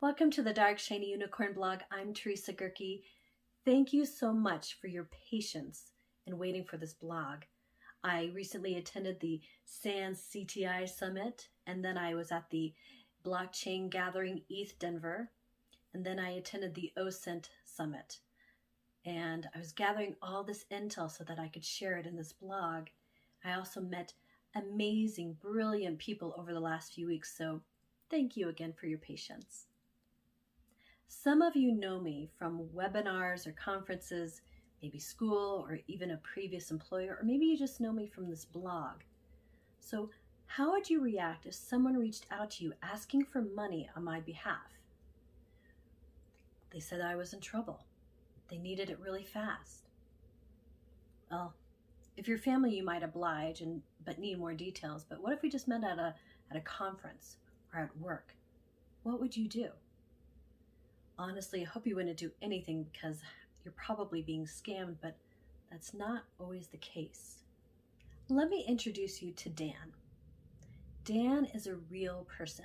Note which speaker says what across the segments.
Speaker 1: Welcome to the Dark Shiny Unicorn blog. I'm Teressa Gehrke. Thank you so much for your patience in waiting for this blog. I recently attended the SANS CTI Summit, and then I was at the Blockchain Gathering ETH Denver, and then I attended the OSINT Summit. And I was gathering all this intel so that I could share it in this blog. I also met amazing, brilliant people over the last few weeks, so thank you again for your patience. Some of you know me from webinars or conferences, maybe school or even a previous employer, or maybe you just know me from this blog. So how would you react if someone reached out to you asking for money on my behalf? They said I was in trouble. They needed it really fast. Well, if you're family, you might oblige but need more details. But what if we just met at a conference or at work? What would you do? Honestly, I hope you wouldn't do anything because you're probably being scammed, but that's not always the case. Let me introduce you to Dan. Dan is a real person.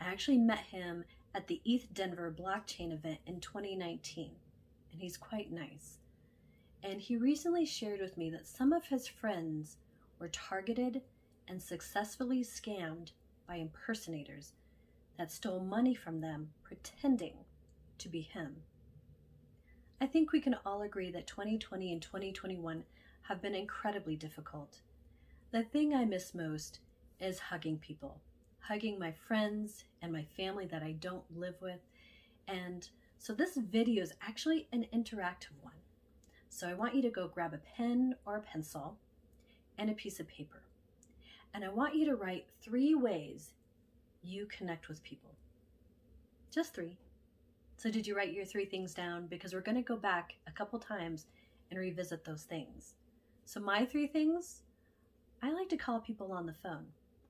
Speaker 1: I actually met him at the ETH Denver blockchain event in 2019, and he's quite nice. And he recently shared with me that some of his friends were targeted and successfully scammed by impersonators that stole money from them pretending to be him. I think we can all agree that 2020 and 2021 have been incredibly difficult. The thing I miss most is hugging people, hugging my friends and my family that I don't live with. And so this video is actually an interactive one. So I want you to go grab a pen or a pencil and a piece of paper. And I want you to write 3 ways you connect with people. Just 3. So did you write your 3 things down? Because we're going to go back a couple times and revisit those things. So my 3 things, I like to call people on the phone.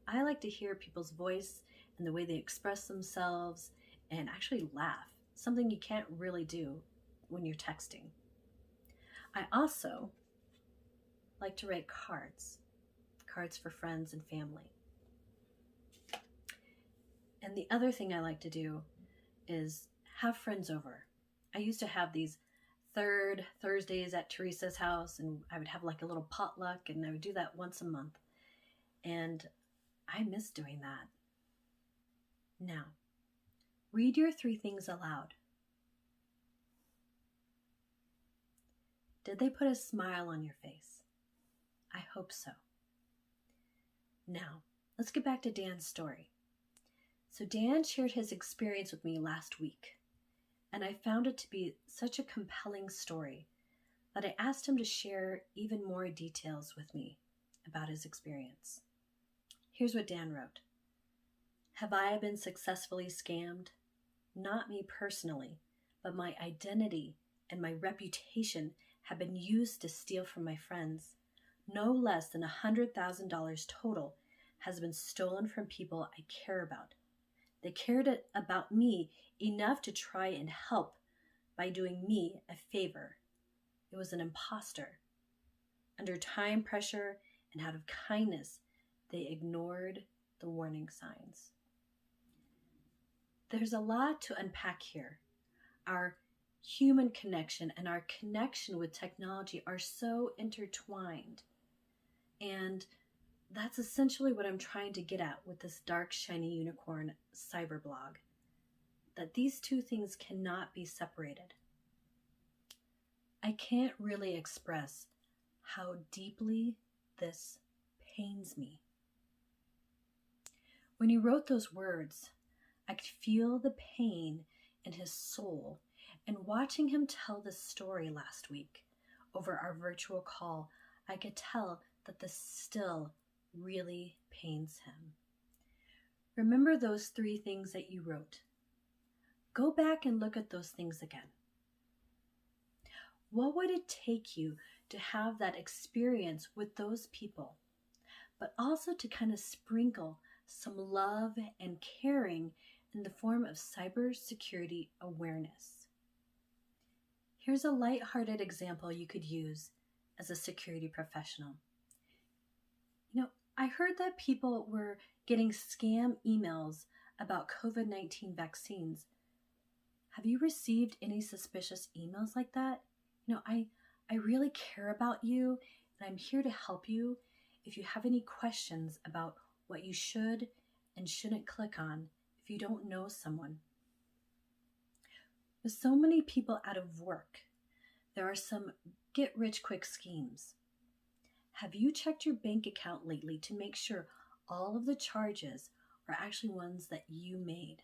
Speaker 1: I like to hear people's voice and the way they express themselves and actually laugh, something you can't really do when you're texting. I also like to write cards for friends and family. And the other thing I like to do is have friends over. I used to have these third Thursdays at Teressa's house, and I would have like a little potluck, and I would do that once a month. And I miss doing that. Now, read your 3 things aloud. Did they put a smile on your face? I hope so. Now, let's get back to Dan's story. So Dan shared his experience with me last week, and I found it to be such a compelling story that I asked him to share even more details with me about his experience. Here's what Dan wrote. Have I been successfully scammed? Not me personally, but my identity and my reputation have been used to steal from my friends. No less than $100,000 total has been stolen from people I care about. They cared about me enough to try and help by doing me a favor. It was an imposter. Under time pressure and out of kindness, they ignored the warning signs. There's a lot to unpack here. Our human connection and our connection with technology are so intertwined. And that's essentially what I'm trying to get at with this Dark Shiny Unicorn cyberblog, that these 2 things cannot be separated. I can't really express how deeply this pains me. When he wrote those words, I could feel the pain in his soul, and watching him tell this story last week over our virtual call, I could tell that this still really pains him. Remember those 3 things that you wrote. Go back and look at those things again. What would it take you to have that experience with those people, but also to kind of sprinkle some love and caring in the form of cybersecurity awareness? Here's a lighthearted example you could use as a security professional. I heard that people were getting scam emails about COVID-19 vaccines. Have you received any suspicious emails like that? I really care about you, and I'm here to help you if you have any questions about what you should and shouldn't click on if you don't know someone. With so many people out of work, there are some get-rich-quick schemes. Have you checked your bank account lately to make sure all of the charges are actually ones that you made?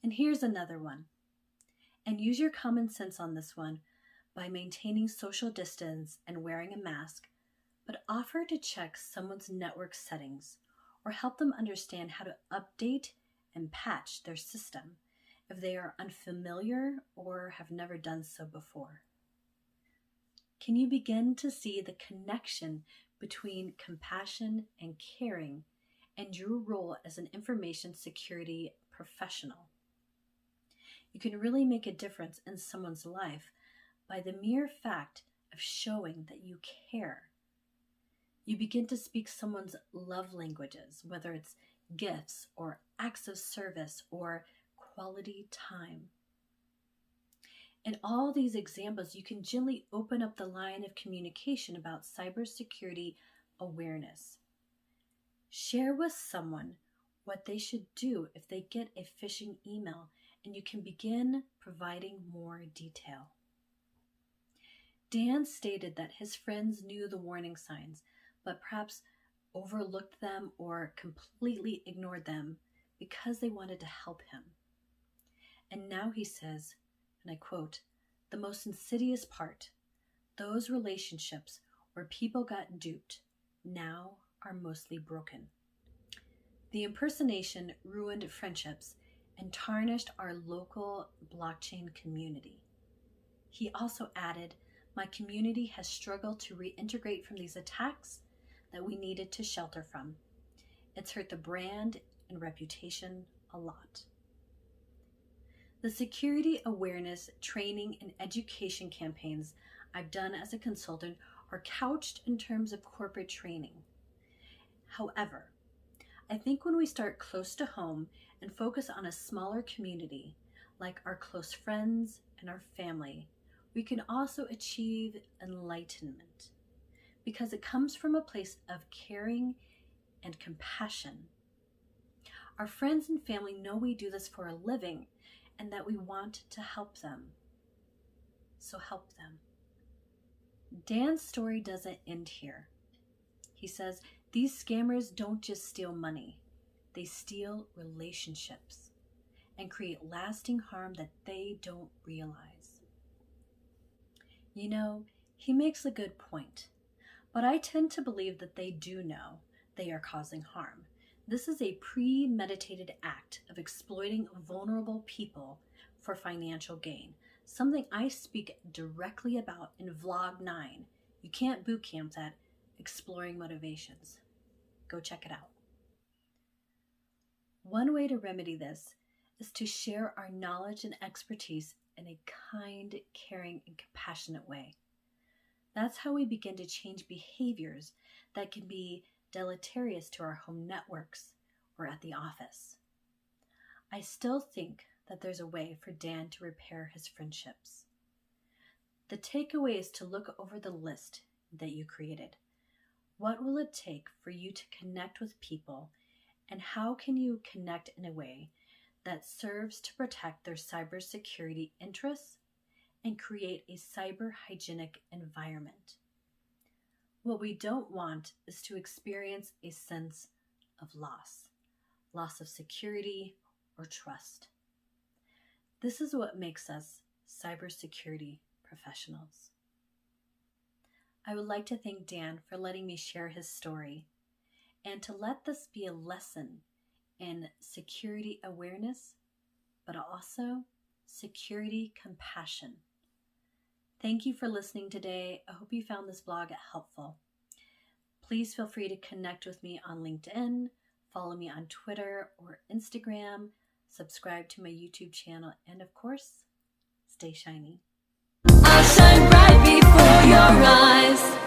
Speaker 1: And here's another one. And use your common sense on this one by maintaining social distance and wearing a mask, but offer to check someone's network settings or help them understand how to update and patch their system if they are unfamiliar or have never done so before. Can you begin to see the connection between compassion and caring and your role as an information security professional? You can really make a difference in someone's life by the mere fact of showing that you care. You begin to speak someone's love languages, whether it's gifts or acts of service or quality time. In all these examples, you can gently open up the line of communication about cybersecurity awareness. Share with someone what they should do if they get a phishing email, and you can begin providing more detail. Dan stated that his friends knew the warning signs, but perhaps overlooked them or completely ignored them because they wanted to help him. And now he says, and I quote, "The most insidious part, those relationships where people got duped, now are mostly broken. The impersonation ruined friendships and tarnished our local blockchain community." He also added, "My community has struggled to reintegrate from these attacks that we needed to shelter from. It's hurt the brand and reputation a lot." The security awareness, training, and education campaigns I've done as a consultant are couched in terms of corporate training. However, I think when we start close to home and focus on a smaller community, like our close friends and our family, we can also achieve enlightenment because it comes from a place of caring and compassion. Our friends and family know we do this for a living and that we want to help them. So help them. Dan's story doesn't end here. He says, these scammers don't just steal money, they steal relationships and create lasting harm that they don't realize. He makes a good point, but I tend to believe that they do know they are causing harm. This is a premeditated act of exploiting vulnerable people for financial gain, something I speak directly about in Vlog 9. You can't bootcamp that, Exploring Motivations. Go check it out. One way to remedy this is to share our knowledge and expertise in a kind, caring, and compassionate way. That's how we begin to change behaviors that can be deleterious to our home networks or at the office. I still think that there's a way for Dan to repair his friendships. The takeaway is to look over the list that you created. What will it take for you to connect with people, and how can you connect in a way that serves to protect their cybersecurity interests and create a cyber hygienic environment? What we don't want is to experience a sense of loss of security or trust. This is what makes us cybersecurity professionals. I would like to thank Dan for letting me share his story and to let this be a lesson in security awareness, but also security compassion. Thank you for listening today. I hope you found this blog helpful. Please feel free to connect with me on LinkedIn, follow me on Twitter or Instagram, subscribe to my YouTube channel, and of course, stay shiny. I'll shine bright before your eyes.